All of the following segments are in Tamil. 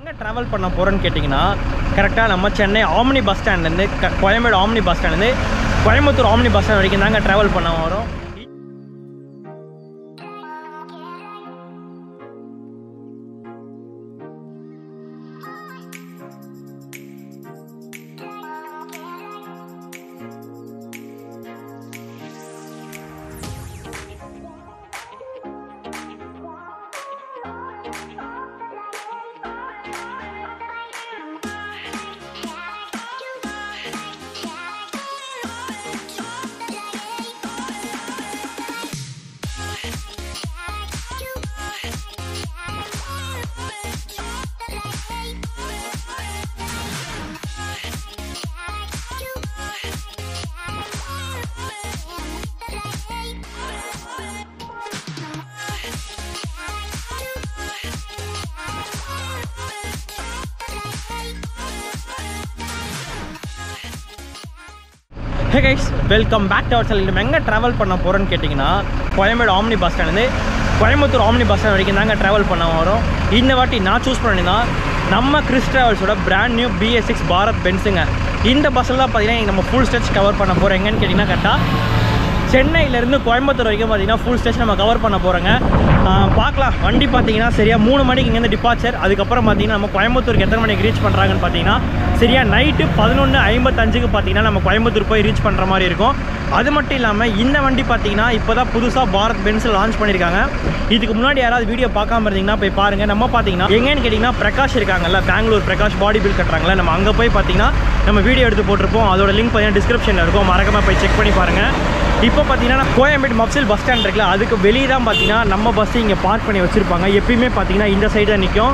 எங்கே ட்ராவல் பண்ண போகிறோன்னு கேட்டிங்கன்னா கரெக்டாக நம்ம சென்னை ஆம்னி பஸ் ஸ்டாண்ட்லேருந்து கோயம்பேடு ஆம்னி பஸ் ஸ்டாண்ட்லேருந்து கோயம்புத்தூர் ஆம்னி பஸ் ஸ்டாண்ட் வரைக்கும் தாங்க ட்ராவல் பண்ண வரோம். Hey guys, welcome back to our channel. நம்ம எங்கே ட்ராவல் பண்ண போகிறோன்னு கேட்டிங்கன்னா கோயம்பேடு ஆம்னி பஸ் ஸ்டாண்ட்லேருந்து கோயம்புத்தூர் ஆம்னி பஸ் ஸ்டாண்ட் வரைக்கும் தாங்க ட்ராவல் பண்ண வரோம். இந்த வாட்டி நான் சூஸ் பண்ணினா நம்ம கிறிஸ் ட்ராவல்ஸோட பிராண்ட் நியூ BS6 பாரத் பென்ஸுங்க. இந்த பஸ்ஸில் தான் பார்த்தீங்கன்னா நம்ம ஃபுல் ஸ்ட்ரெச் கவர் பண்ண போகிறோம். எங்கன்னு கேட்டிங்கன்னா கரெக்டாக சென்னையிலேருந்து கோயம்புத்தூர் வரைக்கும் பார்த்தீங்கன்னா ஃபுல் ஸ்டேஷன் நம்ம கவர் பண்ண போகிறோங்க. பார்க்கலாம். வண்டி பார்த்தீங்கன்னா சரியாக 3 மணிக்கு இங்கேருந்து டிபார்ச்சர். அதுக்கப்புறம் பார்த்தீங்கன்னா நம்ம கோயம்புத்தூருக்கு எத்தனை மணிக்கு ரீச் பண்ணுறாங்கன்னு பார்த்தீங்கன்னா சரியாக நைட்டு 11:55 பார்த்தீங்கன்னா நம்ம கோயம்புத்தூர் போய் ரீச் பண்ணுற மாதிரி இருக்கும். அது மட்டும் இல்லாமல் இந்த வண்டி பார்த்தீங்கன்னா இப்போ தான் புதுசாக பாரத் பென்ஸில் லான்ச் பண்ணியிருக்காங்க. இதுக்கு முன்னாடி யாராவது வீடியோ பார்க்காம இருந்தீங்கன்னா போய் பாருங்கள். நம்ம பார்த்தீங்கன்னா எங்கேன்னு கேட்டிங்கன்னா பிரகாஷ் இருக்காங்கல்ல, பெங்களூர் பிரகாஷ் பாடி பில்ட் கட்டுறாங்களே, நம்ம அங்கே போய் பார்த்தீங்கன்னா நம்ம வீடியோ எடுத்து போட்டிருப்போம். அதோட லிங்க் பார்த்தீங்கன்னா டிஸ்கிரிப்ஷனில் இருக்கும், மறக்காம போய் செக் பண்ணி பாருங்கள். இப்போ பார்த்தீங்கன்னா கோயம்பேடு மப்சில் பஸ் ஸ்டாண்ட் இருக்குல்ல, அதுக்கு வெளியே தான் பார்த்தீங்கன்னா நம்ம பஸ் இங்கே பார்க் பண்ணி வச்சுருப்பாங்க. எப்பயுமே பார்த்தீங்கன்னா இந்த சைடு தான் நிற்கும்.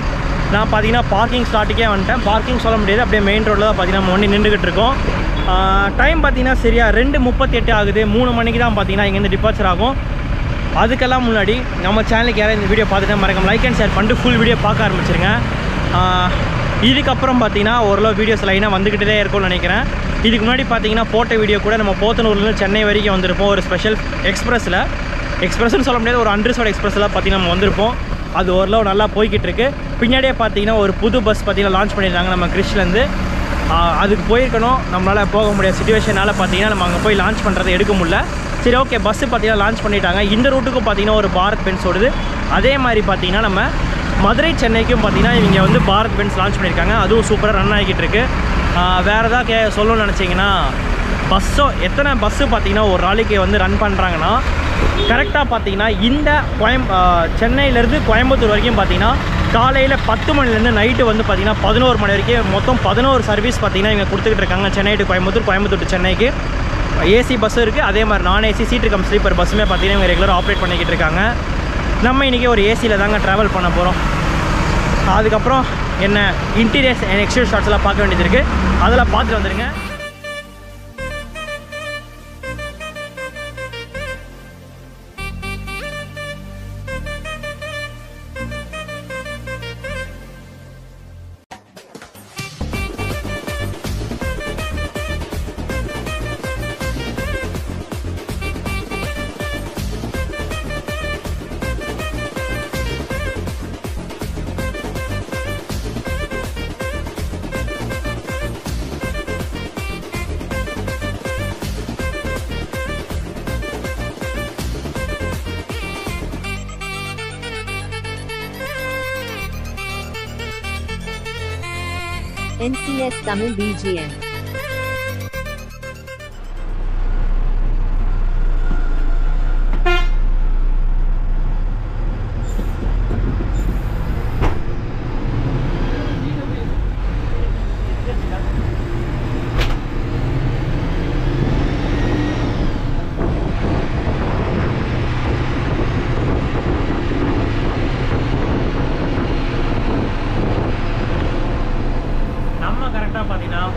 நான் பார்த்தீங்கன்னா பார்க்கிங் ஸ்லாட்டுக்கே வந்துட்டேன். பார்க்கிங் சொல்ல முடியாது, அப்படியே மெயின் ரோட்டில் தான் பார்த்தீங்கன்னா நம்ம வண்டி நின்றுக்கிட்டு இருக்கோம். டைம் பார்த்தீங்கன்னா சரியா 2:38 ஆகுது. 3 மணிக்கு தான் பார்த்தீங்கன்னா இங்கேருந்து டிபார்ச்சர் ஆகும். அதுக்கெல்லாம் முன்னாடி நம்ம சேனலுக்கு யாராவது இந்த வீடியோ பார்த்துட்டு மறக்காம லைக் அண்ட் ஷேர் பண்ணிட்டு ஃபுல் வீடியோ பார்க்க ஆரம்பிச்சிருங்க. இதுக்கப்புறம் பார்த்தீங்கன்னா ஓரளவு வீடியோஸ் லைனாக வந்துக்கிட்டே இருக்கும்னு நினைக்கிறேன். இதுக்கு முன்னாடி பார்த்தீங்கன்னா போட்ட வீடியோ கூட நம்ம போத்தனூர்லேருந்து சென்னை வரைக்கும் வந்திருப்போம். ஒரு ஸ்பெஷல் எக்ஸ்பிரஸ்ன்னு சொல்ல முடியாது, ஒரு அன்ரிசர்வ்ட் எக்ஸ்பிரஸில் பார்த்தீங்கன்னா நம்ம வந்திருப்போம். அது ஓரளவு நல்லா போய்கிட்டு இருக்கு. பின்னாடியே பார்த்தீங்கன்னா ஒரு புது பஸ் பார்த்தீங்கன்னா லான்ச் பண்ணியிருக்காங்க நம்ம கிறிஸ்லேருந்து. அதுக்கு போயிருக்கணும், நம்மளால் போக முடியாத சுச்சுவேஷனால் பார்த்தீங்கன்னா நம்ம அங்கே போய் லான்ச் பண்ணுறதை எடுக்க முடியல. சரி, ஓகே, பஸ்ஸு பார்த்தீங்கன்னா லான்ச் பண்ணிட்டாங்க. இந்த ரூட்டுக்கும் பார்த்தீங்கன்னா ஒரு பாரத் பென்ஸ் ஓடுது. அதே மாதிரி பார்த்தீங்கன்னா நம்ம மதுரை சென்னைக்கும் பார்த்தீங்கன்னா இவங்க வந்து பாரத் பென்ஸ் லான்ச் பண்ணியிருக்காங்க. அதுவும் சூப்பராக ரன் ஆகிக்கிட்டு இருக்கு. வேறு ஏதாவது சொல்லணும்னு நினச்சிங்கன்னா எத்தனை பஸ்ஸு பார்த்தீங்கன்னா ஒரு நாளைக்கு வந்து ரன் பண்ணுறாங்கன்னா கரெக்டாக பார்த்தீங்கன்னா இந்த சென்னையிலேருந்து கோயம்புத்தூர் வரைக்கும் பார்த்தீங்கன்னா காலையில் 10 மணிலேருந்து நைட்டு வந்து பார்த்தீங்கன்னா 11 மணி வரைக்கும் மொத்தம் 11 சர்வீஸ் பார்த்தீங்கன்னா இங்கே கொடுத்துக்கிட்டு இருக்காங்க. சென்னை டு கோயம்புத்தூர், கோயம்புத்தூர் டு சென்னைக்கு ஏசி பஸ்ஸும் இருக்குது. அதே மாதிரி நான் ஏசி சீட்டு கம் ஸ்லீப்பர் பஸ்ஸுமே பார்த்தீங்கன்னா இவங்க ரெகுலராக ஆப்ரேட் பண்ணிக்கிட்டு இருக்காங்க. நம்ம இன்றைக்கி ஒரு ஏசியில் தாங்க ட்ராவல் பண்ண போகிறோம். அதுக்கப்புறம் என்ன இன்டீரியர்ஸ் அண்ட் எக்ஸ்டீரியர் ஷாட்ஸ்லாம் பார்க்க வேண்டியது இருக்குது, அதெல்லாம் பார்த்துட்டு வந்துடுங்க. NCS Tamil BGM.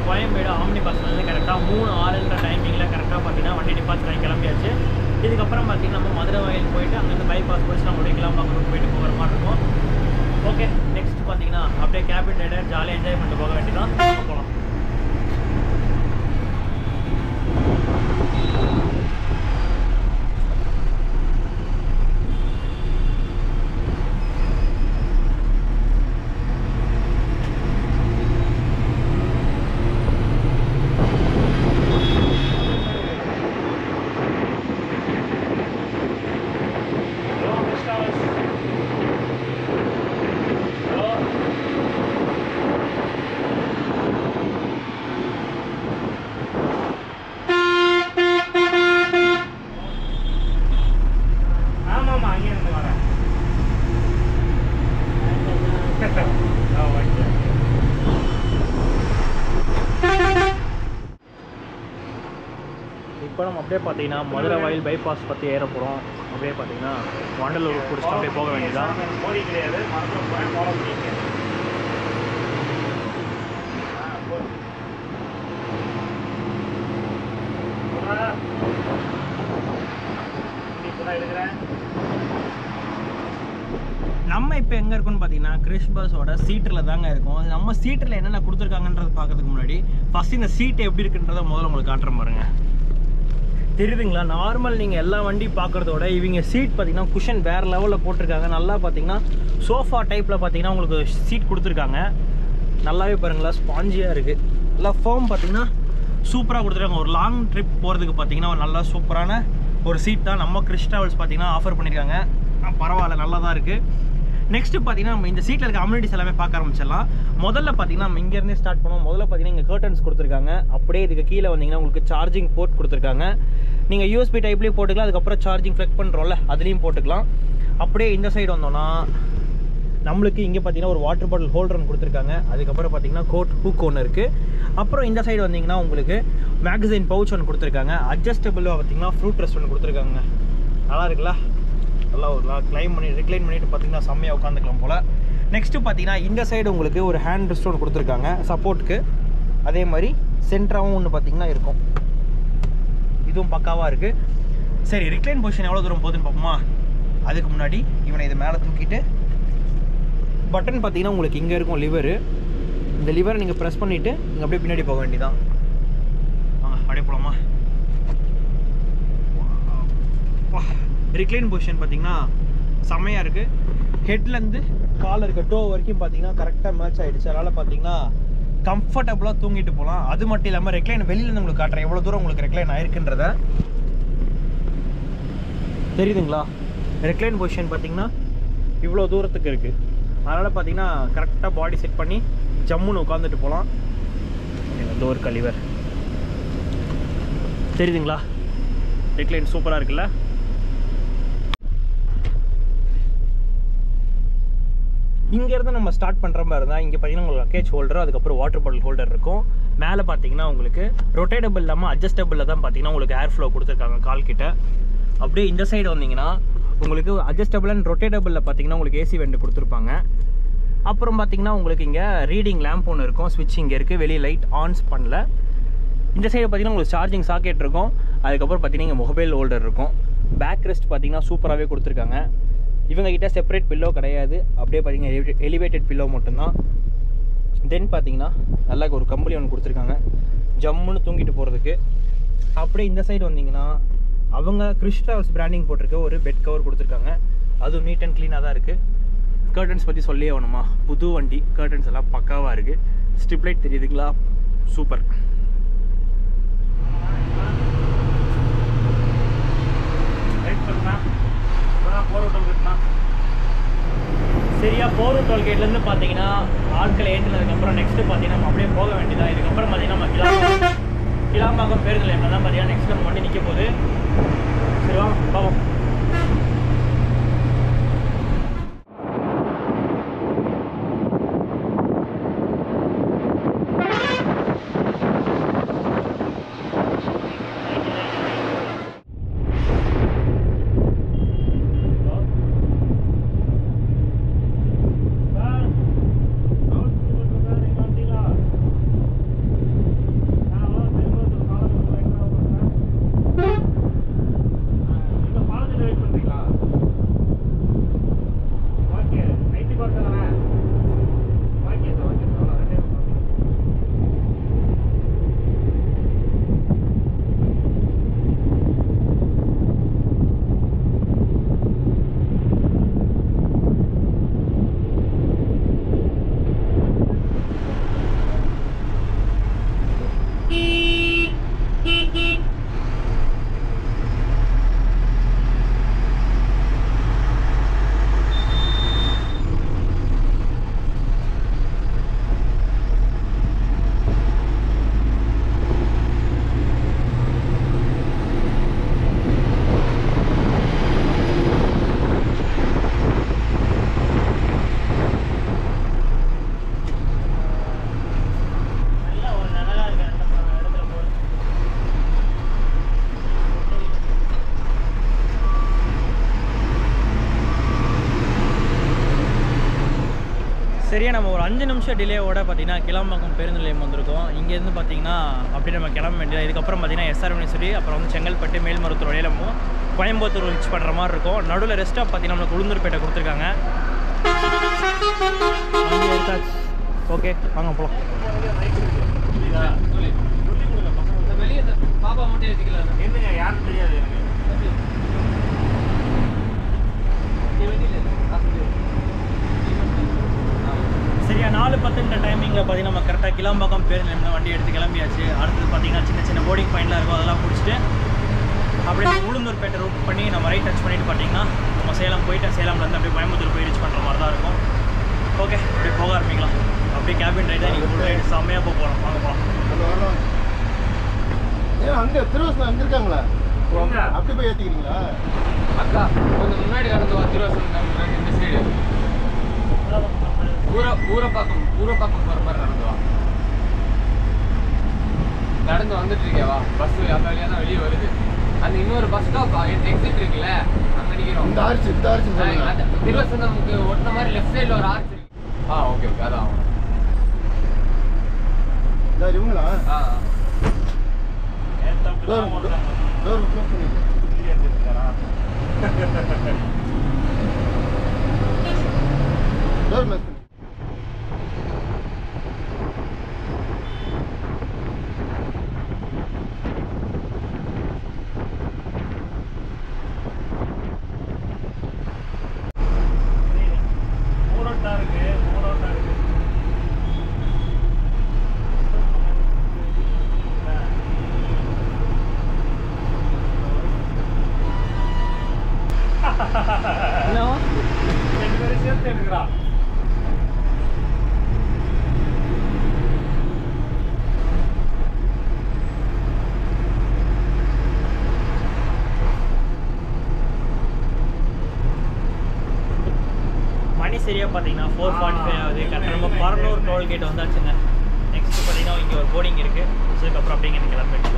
Koyambedu omni பஸ்லேருந்து கரெக்டாக 3:06 டைமிங்கில் கரெக்டாக பார்த்தீங்கன்னா வண்டி டிபார்ச்சர் ஆகி கிளம்பியாச்சு. இதுக்கப்புறம் பார்த்தீங்கன்னா நம்ம மதுரை வயல் போயிட்டு அங்கேருந்து பைபாஸ் போயிட்டு நம்ம உடைக்கலாம் பார்க்கணும் போயிட்டு போகிற மாதிரி இருக்கும். ஓகே, நெக்ஸ்ட் பார்த்தீங்கன்னா அப்படியே கேபின் ரைடர் ஜாலியாக என்ஜாய் பண்ணிட்டு போக வேண்டியதான். போகலாம். அப்படியே பார்த்தீங்கன்னா மதுரை வாயில் பைபாஸ் பற்றி ஏற போகிறோம். அப்படியே பார்த்தீங்கன்னா வண்டலூர் பிடிச்சிட்டு அப்படியே போக வேண்டியதான். மோடி கிடையாது, ஃபாலோ பண்ணிங்க. நம்ம இப்போ எங்கே இருக்கோம்னு பார்த்தீங்கன்னா கிறிஷ் பஸ்ஸோட சீட்டில் தாங்க இருக்கும். நம்ம சீட்டில் என்னென்ன கொடுத்துருக்காங்கன்றது பார்க்கறதுக்கு முன்னாடி ஃபஸ்ட் இந்த சீட் எப்படி இருக்குன்றதை முதல்ல உங்களுக்கு காட்டுறேன் பாருங்க. தெரியுதுங்களா? நார்மல் நீங்கள் எல்லா வண்டி பார்க்குறதோட இவங்க சீட் பார்த்தீங்கன்னா குஷன் வேறு லெவலில் போட்டிருக்காங்க. நல்லா பார்த்தீங்கன்னா சோஃபா டைப்பில் பார்த்தீங்கன்னா உங்களுக்கு சீட் கொடுத்துருக்காங்க. நல்லாவே பாருங்களா, ஸ்பாஞ்சியாக இருக்குது. நல்லா ஃபேம் பார்த்தீங்கன்னா சூப்பராக கொடுத்துருக்காங்க. ஒரு லாங் ட்ரிப் போகிறதுக்கு பார்த்தீங்கன்னா ஒரு நல்லா சூப்பரான ஒரு சீட் தான் நம்ம கிறிஷ் ட்ராவல்ஸ் பார்த்தீங்கன்னா ஆஃபர் பண்ணியிருக்காங்க. பரவாயில்ல, நல்லா தான் இருக்குது. நெக்ஸ்ட்டு பார்த்தீங்கன்னா நம்ம இந்த சீட்டில் இருக்க அம்யூனிட்டிஸ் எல்லாமே பார்க்க ஆரம்பிச்சிடலாம். முதல்ல பார்த்தீங்கன்னா நம்ம இங்கேருந்தே ஸ்டார்ட் பண்ணுவோம். முதல்ல பார்த்தீங்கன்னா இங்கே கர்டன்ஸ் கொடுத்துருக்காங்க. அப்படியே இதுக்கு கீழே வந்தீங்கன்னா உங்களுக்கு சார்ஜிங் போர்ட் கொடுத்துருக்காங்க. நீங்கள் யூஎஸ்பி டைப்லேயும் போட்டுக்கலாம், அதுக்கப்புறம் சார்ஜிங் ஃப்ளக் பண்ணுறோம்ல அதுலேயும் போட்டுக்கலாம். அப்படியே இந்த சைடு வந்தோம்னா நம்மளுக்கு இங்கே பார்த்தீங்கன்னா ஒரு வாட்டர் பாட்டில் ஹோல்டர் கொடுத்துருக்காங்க. அதுக்கப்புறம் பார்த்தீங்கன்னா கோட் ஹூக் ஒன்று இருக்குது. அப்புறம் இந்த சைடு வந்தீங்கன்னா உங்களுக்கு மேகசின் பவுச் ஒன்று கொடுத்துருக்காங்க. அட்ஜஸ்டபிளாக பார்த்தீங்கன்னா ஃப்ரூட் ரெஸ்ட் ஒன்று கொடுத்துருக்காங்க. நல்லா இருக்குல்ல? நல்லா ஒரு ரிக்ளைன் பண்ணிட்டு பார்த்தீங்கன்னா செம்மையாக உட்காந்துக்கலாம் போல். நெக்ஸ்ட்டு பார்த்தீங்கன்னா இந்த சைடு உங்களுக்கு ஒரு ஹேண்ட் ரெஸ்ட் ஒன்று கொடுத்துருக்காங்க சப்போர்ட்டுக்கு. அதே மாதிரி சென்டராகவும் ஒன்று பார்த்தீங்கன்னா இருக்கும். இதுவும் பக்காவாக இருக்குது. சரி, ரிக்ளைன் பொசிஷன் எவ்வளோ தூரம் போகுதுன்னு பார்ப்போமா? அதுக்கு முன்னாடி இவனை இதை மேலே தூக்கிட்டு பட்டன் பார்த்தீங்கன்னா உங்களுக்கு இங்கே இருக்கும் லிவரு. இந்த லிவரை நீங்கள் ப்ரெஸ் பண்ணிவிட்டு நீங்கள் அப்படியே பின்னாடி போக வேண்டியதான். அப்படியே போகலாமா? ரிக்ளைன் பொசிஷன் பார்த்தீங்கன்னா செம்மையாக இருக்குது. ஹெட்லேருந்து கால் இருக்க டோ வரைக்கும் பார்த்தீங்கன்னா கரெக்டாக மேட்ச் ஆகிடுச்சு. அதனால் பார்த்தீங்கன்னா கம்ஃபர்டபுளாக தூங்கிட்டு போகலாம். அது மட்டும் இல்லாமல் ரெக்ளைன் வெளியிலேருந்து உங்களுக்கு காட்டுறேன் எவ்வளோ தூரம் உங்களுக்கு ரெக்ளைன் ஆயிருக்குன்றத. தெரியுதுங்களா? ரெக்ளைன் பொசிஷன் பார்த்தீங்கன்னா இவ்வளோ தூரத்துக்கு இருக்குது. அதனால் பார்த்தீங்கன்னா கரெக்டாக பாடி செட் பண்ணி ஜம்முன்னு உட்காந்துட்டு போகலாம். இந்த ஒரு கலிவர் தெரியுதுங்களா? ரெக்ளைன் சூப்பராக இருக்குல்ல? இங்கேருந்து நம்ம ஸ்டார்ட் பண்ணுற மாதிரி இருந்தால் இங்கே பார்த்தீங்கன்னா உங்களுக்கு லக்கேஜ் ஹோல்டர், அதுக்கப்புறம் வாட்டர் பாட்டில் ஹோல்டர் இருக்கும். மேலே பார்த்தீங்கன்னா உங்களுக்கு ரொட்டேட்டபிள் இல்லாமல் அட்ஜஸ்டபிளில் தான் பார்த்தீங்கன்னா உங்களுக்கு ஏர் ஃப்ளோ கொடுத்துருக்காங்க கால் கிட்ட. அப்படியே இந்த சைடு வந்தீங்கன்னா உங்களுக்கு அட்ஜஸ்டபிள் அண்ட் ரொட்டேட்டபிளில் பார்த்தீங்கன்னா உங்களுக்கு ஏசி வெண்ட் கொடுத்துருப்பாங்க. அப்புறம் பார்த்தீங்கன்னா உங்களுக்கு இங்கே ரீடிங் லேம்ப் ஒன்று இருக்கும். ஸ்விட்ச் இங்கே இருக்குது, வெளியே லைட் ஆன்ஸ் பண்ணல. இந்த சைடு பார்த்தீங்கன்னா உங்களுக்கு சார்ஜிங் சாக்கெட் இருக்கும். அதுக்கப்புறம் பார்த்தீங்கன்னா இங்கே மொபைல் ஹோல்டர் இருக்கும். பேக் ரெஸ்ட் பார்த்தீங்கன்னா சூப்பராகவே கொடுத்துருக்காங்க. இவங்க கிட்ட செப்பரேட் பில்லோ கிடையாது. அப்படியே பார்த்தீங்கன்னா எலிவேட்டட் பில்லோ மட்டும்தான். தென் பார்த்தீங்கன்னா நல்லா ஒரு கம்பளி ஒன்று கொடுத்துருக்காங்க ஜம்முன்னு தூங்கிட்டு போகிறதுக்கு. அப்படியே இந்த சைடு வந்தீங்கன்னா அவங்க கிறிஷ் ட்ராவல்ஸ் பிராண்டிங் போட்டிருக்க ஒரு பெட் கவர் கொடுத்துருக்காங்க. அதுவும் நீட் அண்ட் க்ளீனாக தான் இருக்குது. கர்டன்ஸ் பற்றி சொல்லியே ஆகணுமா? புது வண்டி, கர்டன்ஸ் எல்லாம் பக்காவாக இருக்குது. ஸ்ட்ரிப் லைட் தெரியுதுங்களா? சூப்பர். சரியா, போரூர் டோல்கேட்லேருந்து பார்த்தீங்கன்னா ஆட்களை ஏற்றினதுக்கப்புறம் நெக்ஸ்ட்டு பார்த்தீங்கன்னா நம்ம அப்படியே போக வேண்டியதான். இதுக்கப்புறம் பார்த்தீங்கன்னா நம்ம கிளாம்பாக்கம் பேருந்து நிலையம்ல தான் பார்த்தீங்கன்னா நெக்ஸ்ட் நம்ம வண்டி நிற்க போகுது. சரிவா, பாவம். சரியா நம்ம ஒரு 5 நிமிஷம் டிலேவோட பார்த்தீங்கன்னா கிளம்பாக்கம் பேருந்து நிலையம் வந்திருக்கோம். இங்கேருந்து பார்த்தீங்கன்னா அப்படியே நம்ம கிளம்ப வேண்டியது. இதுக்கப்புறம் பார்த்தீங்கன்னா எஸ்ஆர் யூனிவர்சிட்டி, அப்புறம் வந்து செங்கல்பட்டு, மேல்மருவத்தூர் வழியில் நம்ம கோயம்புத்தூர் ரீச் பண்ணுற மாதிரி இருக்கும். நடுவில் ரெஸ்ட் ஸ்டாப் பார்த்தீங்கன்னா நம்மளுக்கு உளுந்தூர்பேட்டை கொடுத்துருக்காங்க. ஓகே வாங்க போகலாம். பாப்பா மட்டும் ஏற்றிக்கலாம். என்னங்க யாரும் தெரியாது எனக்கு. சரியா 4:10 டைமிங்கில் பார்த்தீங்கன்னா நம்ம கரெக்டாக கிளம்பாக்கம் பேருந்து நிலையம் வண்டி எடுத்து கிளம்பியாச்சு. அடுத்தது பார்த்தீங்கன்னா சின்ன சின்ன போர்டிங் பாயிண்ட்லாம் இருக்கும், அதெல்லாம் பிடிச்சிட்டு அப்படியே உளுந்தூர்பேட்டை ரூட் பண்ணி நம்ம ரைட் டச் பண்ணிட்டு பார்த்தீங்கன்னா நம்ம சேலம் போயிட்டு சேலம்லேருந்து அப்படியே கோயம்புத்தூர் போய் ரீச் பண்ணுற மாதிரி தான் இருக்கும். ஓகே அப்படியே போக ஆரம்பிக்கலாம். அப்படியே கேபின் ரைடாக நீங்கள் ஃபுல் ரைடு செம்மையாக போகலாம். வாங்க போகலாம். ஏன் அங்கே திருவசனம் அங்கே இருக்காங்களா? அப்படி போய் ஏற்றிக்கிறீங்களா? அக்கா கொஞ்சம் முன்னாடி கடந்து வா. திருவாசனம் இந்த சைடு ஊரப்பாக்கம் போகிற மாதிரி நடந்து வா. நடந்து வந்துட்டு இருக்கேவா பஸ் அந்த வழியாக தான் வெளியே வருது. அந்த இன்னொரு பஸ் ஸ்டாப் எக்ஸிட் இருக்குல்ல, அங்கே நிற்கிறோம். இந்த ஆர்ச்சி திருவாசனமுக்கு ஒட்டின மாதிரி லெஃப்ட் சைடில் ஒரு ஆர்ச் இருக்கு. ஓகே அதான் இவங்களா? மணி சரியாக பார்த்தீங்கன்னா 4:45 ஆகுது. கரெக்டாக நம்ம பரனூர் டோல்கேட் வந்தாச்சுங்க. நெக்ஸ்ட்டு பார்த்தீங்கன்னா இங்கே ஒரு போர்டிங் இருக்குது. அதுக்கப்புறம் அப்படிங்க எனக்கு கிளம்பிட்டு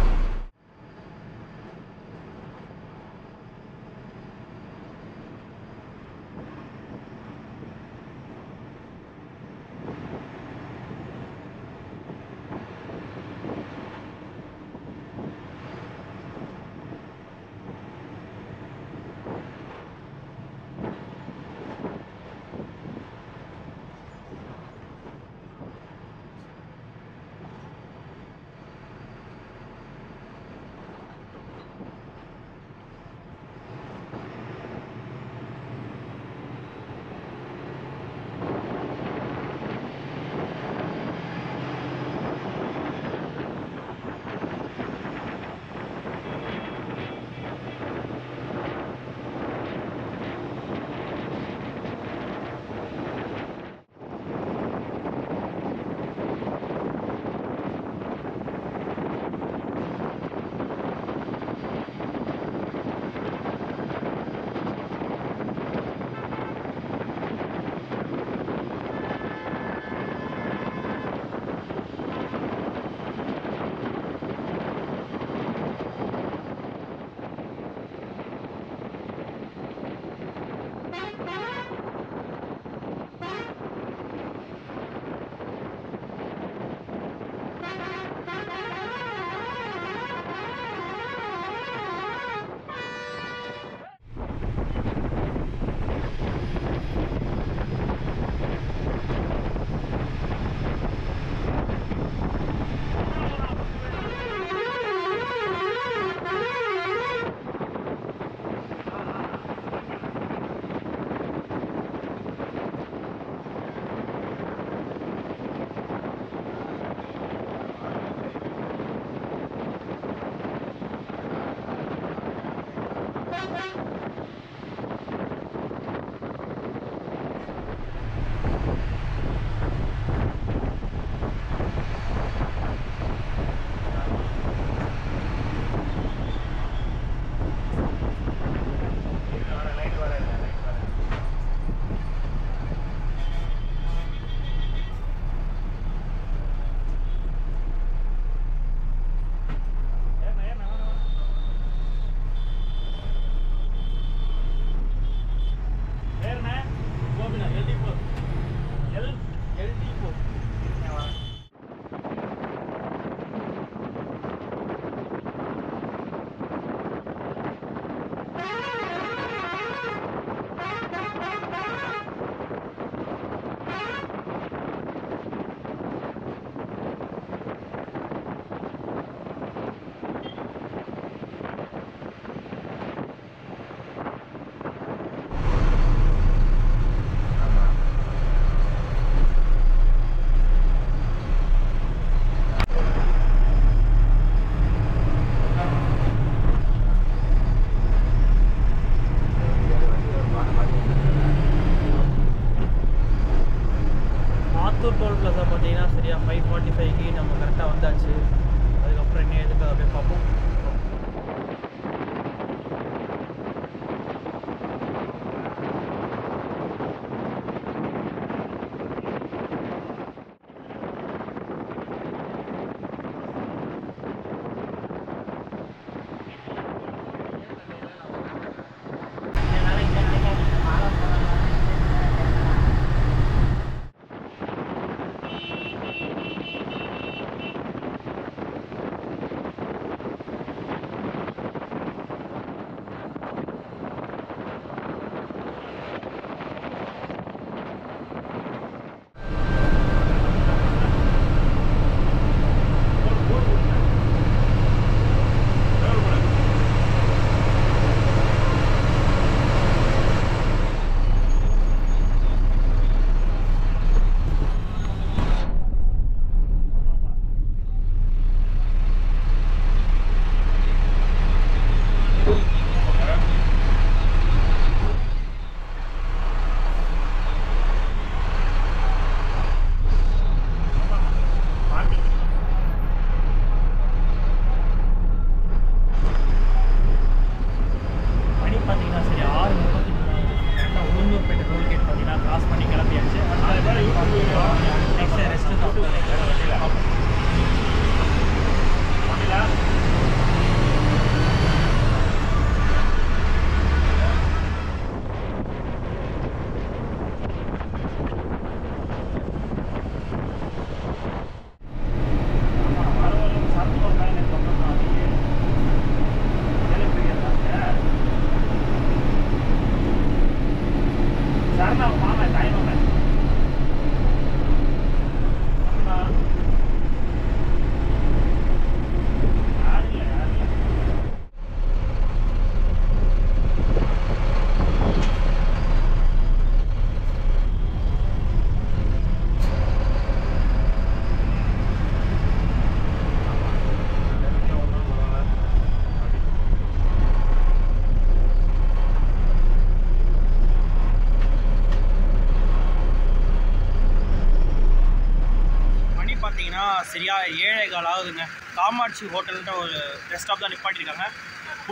சரியா 7:15 ஆகுதுங்க. காமாட்சி ஹோட்டல்ன்ற ஒரு ரெஸ்ட் ஸ்டாப் தான் நிப்பாட்டிருக்காங்க.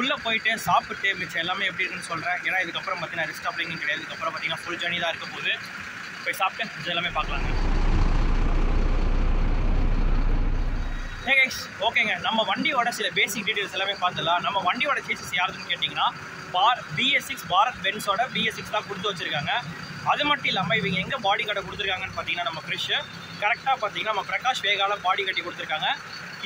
உள்ளே போயிட்டு சாப்பிட்டு மிச்சம் எல்லாமே எப்படி இருக்குன்னு சொல்கிறேன். ஏன்னா இதுக்கப்புறம் பார்த்தீங்கன்னா ரெஸ்ட் ஸ்டாப் எங்கேயும் கிடையாது. இதுக்கப்புறம் பார்த்தீங்கன்னா ஃபுல் ஜர்னி தான் இருக்க போது. போய் சாப்பிட்டு மிச்சம் எல்லாமே பார்க்கலாங்க. ஹே கைஸ், ஓகேங்க. நம்ம வண்டியோட சில பேசிக் டீட்டெயில்ஸ் எல்லாமே பார்த்துலாம். நம்ம வண்டியோட சேசஸ் யாருன்னு கேட்டிங்கன்னா BS6 பாரத் பென்ஸோட BS6 தான் கொடுத்து வச்சுருக்காங்க. அது மட்டும் இல்லாமல் இவங்க எங்கே பாடி கட்டை கொடுத்துருக்காங்கன்னு பார்த்தீங்கன்னா நம்ம ஃப்ரெஷ்ஷு கரெக்டாக பார்த்தீங்கன்னா நம்ம பிரகாஷ் வேகால பாடி கட்டி கொடுத்துருக்காங்க.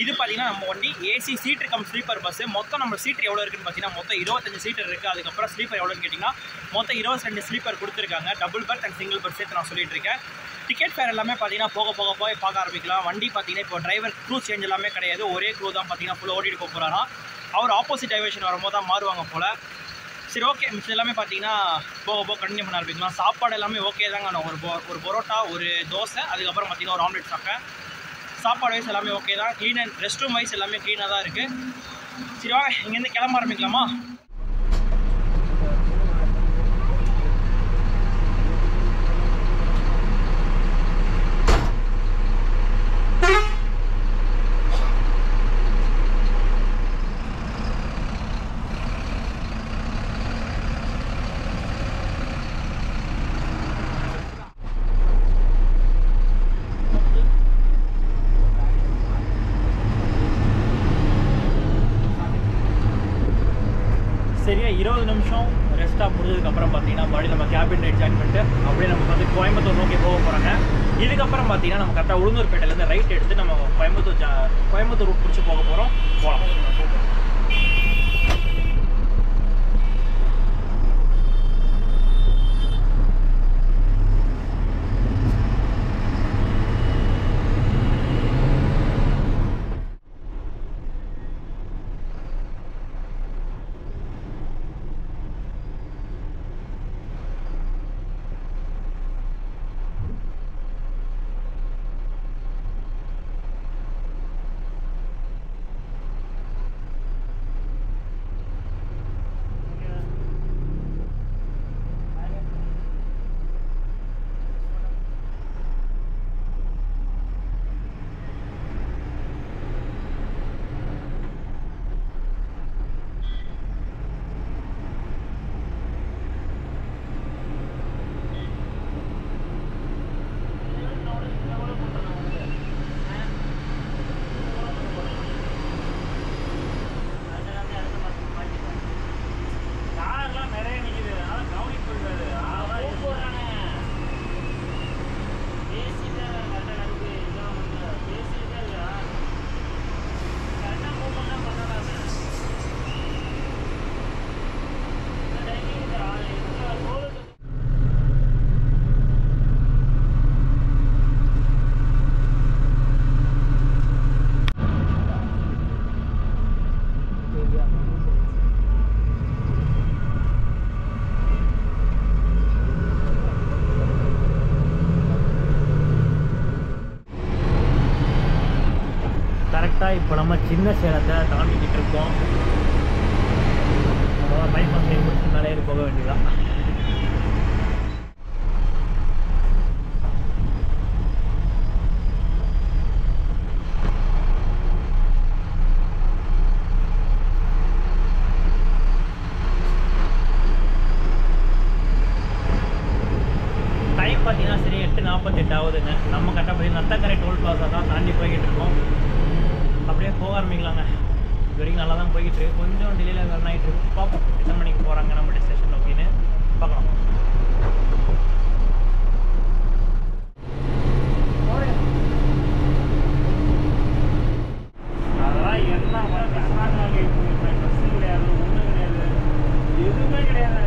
இது பார்த்தீங்கன்னா நம்ம வண்டி ஏசி சீட்டு கம் ஸ்லீப்பர் பஸ்ஸு. மொத்தம் நம்ம சீட்டு எவ்வளோ இருக்குன்னு பார்த்தீங்கன்னா மொத்தம் 25 சீட்டர் இருக்குது. அதுக்கப்புறம் ஸ்லீப்பர் எவ்வளோன்னு கேட்டிங்கன்னா மொத்தம் 22 ஸ்லீப்பர் கொடுத்துருக்காங்க. Double birth and single birth சேர்த்து நான் சொல்லிட்டு இருக்கேன். டிக்கெட் ஃபேர் எல்லாமே பார்த்தீங்கன்னா போக போய் பார்க்க ஆரம்பிக்கலாம். வண்டி பார்த்தீங்கன்னா இப்போ டிரைவர் க்ரூ சேஞ்ச் எல்லாமே கிடையாது. ஒரே க்ரூ தான் பார்த்தீங்கன்னா ஃபுல்லாக ஓட்டிட்டு போக போகிறாராம். அவர் ஆப்போசிட் டைவர்ஷன் வரும்போது தான் மாறுவாங்க போல். சரி, ஓகே. மிச்சம் எல்லாமே பார்த்தீங்கன்னா போக கண்டினியூ பண்ண ஆரம்பிக்கலாம். சாப்பாடு எல்லாமே ஓகே தாங்க. நான் ஒரு பரோட்டா, ஒரு தோசை, அதுக்கப்புறம் பார்த்தீங்கன்னா ஒரு ஆம்லெட் சாப்பிட்டேன். சாப்பாடு வைஸ் எல்லாமே ஓகே தான். Clean and rest room wise எல்லாமே க்ளீனாக தான் இருக்குது. சரி, வாங்க இங்கேருந்து கிளம்ப ஆரம்பிக்கலாமா? சரியா 20 நிமிஷம் ரெஸ்ட்டாக முடிஞ்சதுக்கப்புறம் பார்த்தீங்கன்னா மறுபடியும் நம்ம கேபின் ரைட் ஜாயின் பண்ணிட்டு அப்படியே நம்ம வந்து கோயம்புத்தூர் நோக்கி போக போகிறாங்க. இதுக்கப்புறம் பார்த்தீங்கன்னா நம்ம கரெக்டாக உளுந்தூர்பேட்டையிலேருந்து ரைட் எடுத்து நம்ம கோயம்புத்தூர் ரூட் பிடிச்சி போகலாம். இப்போ நம்ம சின்ன சேலத்தை தாண்டிக்கிட்டு இருக்கோம். பைக் வந்து முடிச்சு மேலே ஏறி போக வேண்டியதான். டைம் பார்த்தீங்கன்னா சரி 8:48 ஆகுதுங்க. நம்ம கரெக்டாக போய் நத்தக்கரை டோல் பிளாஸா தான் தாண்டி போய்கிட்டு இருக்கோம். அப்படியே போக ஆரம்பிக்கலாங்க. இது வரைக்கும் நல்லா தான் போய்கிட்டு இருக்கு. கொஞ்சம் டிலேயில் ரன் ஆகிட்டு இருக்கு. பார்ப்போம் எத்தனை மணிக்கு போகிறாங்க நம்ம டெஸ்டினேஷன் அப்படின்னு பார்க்கலாம். அதெல்லாம் என்ன பஸ்ஸு கிடையாது, ஒன்றும் கிடையாது, எதுவுமே கிடையாது.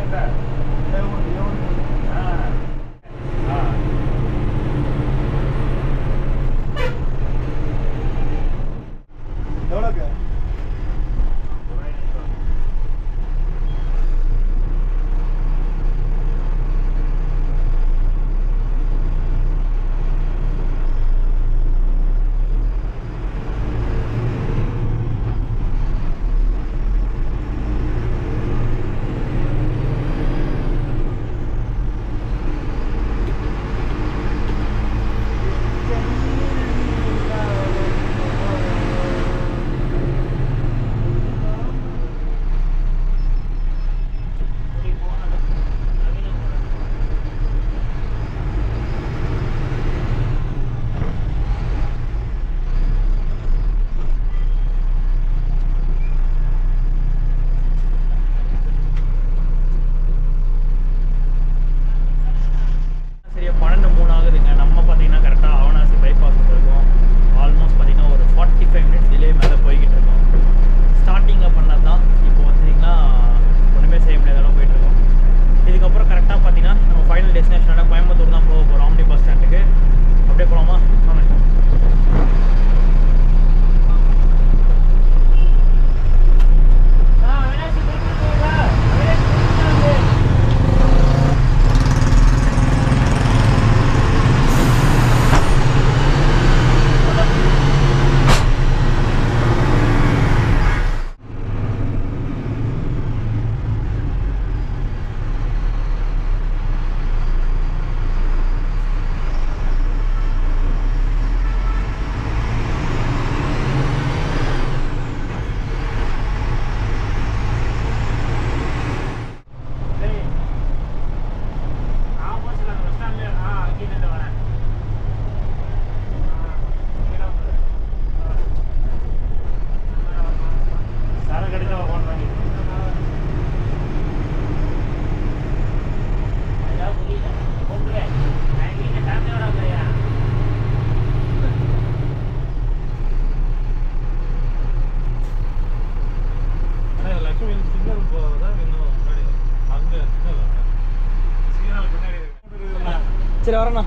சரி வரேண்ணா.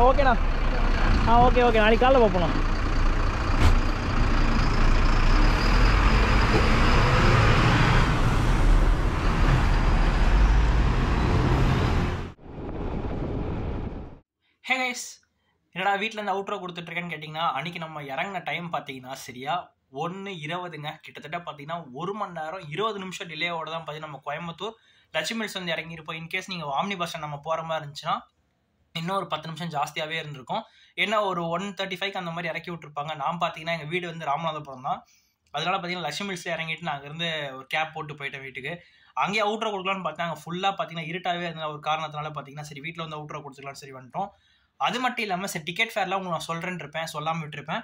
ஓகேண்ணா. ஓகே நாளைக்கு காலைல பார்ப்போண்ணா. ஹே கைஸ், என்னடா வீட்டிலேருந்து அவுட்ரோ கொடுத்துட்ருக்கேன்னு கேட்டிங்கன்னா, அன்றைக்கி நம்ம இறங்கின டைம் பார்த்தீங்கன்னா சரியா 1:20ங்க. கிட்டத்தட்ட பார்த்தீங்கன்னா 1 மணி நேரம் 20 நிமிஷம் டிலேவோட தான் பார்த்தீங்கன்னா நம்ம கோயம்புத்தூர் லட்சுமி மில்ஸ் வந்து இறங்கியிருப்போம். இன்கேஸ் நீங்கள் ஆம்னி பஸ் ஸ்டாண்ட் நம்ம போகிற மாதிரி இருந்துச்சுன்னா இன்னும் ஒரு 10 நிமிஷம் ஜாஸ்தியாகவே இருந்திருக்கும். ஏன்னா ஒரு 1:35க்கு அந்த மாதிரி இறக்கி விட்டுருப்பாங்க. நான் பார்த்தீங்கன்னா எங்கள் வீடு வந்து ராமநாதபுரம் தான். அதனால பார்த்தீங்கன்னா லட்சுமி மில்ஸில் இறங்கிட்டு நான் அங்கேருந்து ஒரு கேப் போட்டு போயிட்டேன் வீட்டுக்கு. அங்கேயே அவுட்ரோ கொடுக்கலான்னு பார்த்தா அங்கே ஃபுல்லாக பார்த்தீங்கன்னா இருட்டாகவே இருந்த ஒரு காரணத்தினால பார்த்தீங்கன்னா சரி வீட்டில் வந்து அவுட்ரோ கொடுத்துக்கலான்னு சரி வந்துட்டோம். அது மட்டும் இல்லாமல் சரி டிக்கெட் ஃபேர்லாம் உங்களுக்கு நான் சொல்கிறேன்னு இருப்பேன், சொல்லாமல் விட்டுருப்பேன்.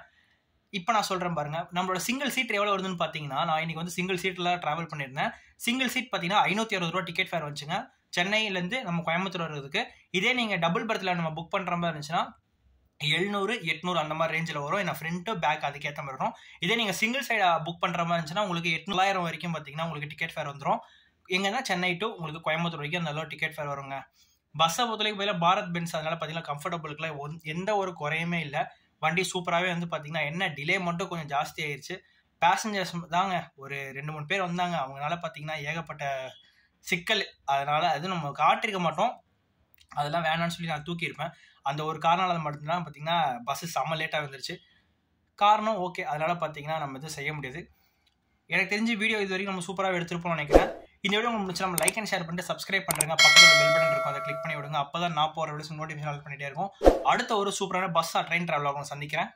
இப்போ நான் சொல்கிறேன் பாருங்கள். நம்மளோட சிங்கிள் சீட் எவ்வளோ வருதுன்னு பார்த்தீங்கன்னா, நான் இன்றைக்கி வந்து சிங்கிள் சீட்டில் ட்ராவல் பண்ணியிருந்தேன். சிங்கிள் சீட் பார்த்தீங்கன்னா 560 ரூபா டிக்கெட் ஃபேர் வந்துச்சுங்க சென்னையிலேருந்து நம்ம கோயம்புத்தூர் வர்றதுக்கு. இதே நீங்கள் டபுள் பர்த்தில் நம்ம புக் பண்ணுற மாதிரி இருந்துச்சுன்னா 700 800 அந்த மாதிரி ரேஞ்சில் வரும். என்ன ஃப்ரண்ட்டு பேக் அதுக்கேற்ற மாதிரி வரும். இதே நீங்கள் சிங்கிள் சைடாக புக் பண்ணுற மாதிரி இருந்துச்சுன்னா உங்களுக்கு 800 வரைக்கும் பார்த்தீங்கன்னா உங்களுக்கு டிக்கெட் ஃபேர் வந்துடும். எங்கன்னா சென்னை டு உங்களுக்கு கோயம்புத்தூர் வரைக்கும் அந்த அளவு டிக்கெட் ஃபேர் வருங்க. பஸ்ஸை பொறுத்தவரைக்கும் பதிலாக பாரத் பென்ஸ், அதனால பார்த்தீங்கன்னா கம்ஃபர்டபுளுக்குலாம் எந்த ஒரு குறையுமே இல்லை. வண்டி சூப்பராகவே வந்து பார்த்தீங்கன்னா என்ன டிலே மட்டும் கொஞ்சம் ஜாஸ்தி ஆயிடுச்சு. பேசஞ்சர்ஸ் தாங்க ஒரு 2-3 பேர் வந்தாங்க. அவங்களால பார்த்தீங்கன்னா ஏகப்பட்ட சிக்கல். அதனால் அது நம்ம காட்டிருக்க மாட்டோம், அதெல்லாம் வேணான்னு சொல்லி நான் தூக்கியிருப்பேன். அந்த ஒரு காரணம் மட்டும்தான் பார்த்தீங்கன்னா பஸ்ஸு செம்ம லேட்டாக வந்துருச்சு. காரணம் ஓகே, அதனால் பார்த்தீங்கன்னா நம்ம எதுவும் செய்ய முடியாது. எனக்கு தெரிஞ்சு வீடியோ இது வரைக்கும் நம்ம சூப்பராக எடுத்துருப்போம்னு நினைக்கிறேன். இந்த வீடியோ உங்களுக்கு முடிச்சு நம்ம லைக் அண்ட் ஷேர் பண்ணிட்டு சப்ஸ்கிரைப் பண்ணுறேங்க. பக்கத்தில் பெல் பட்டன் இருக்கும், அதை கிளிக் பண்ணி விடுங்க. அப்போ தான் நான் போகிற வீடியோஸ் நோட்டிஃபிகேஷன் பண்ணி பண்ணிட்டே இருக்கும். அடுத்த ஒரு சூப்பரான பஸ் ட்ரெயின் ட்ராவல் சந்திக்கிறேன்.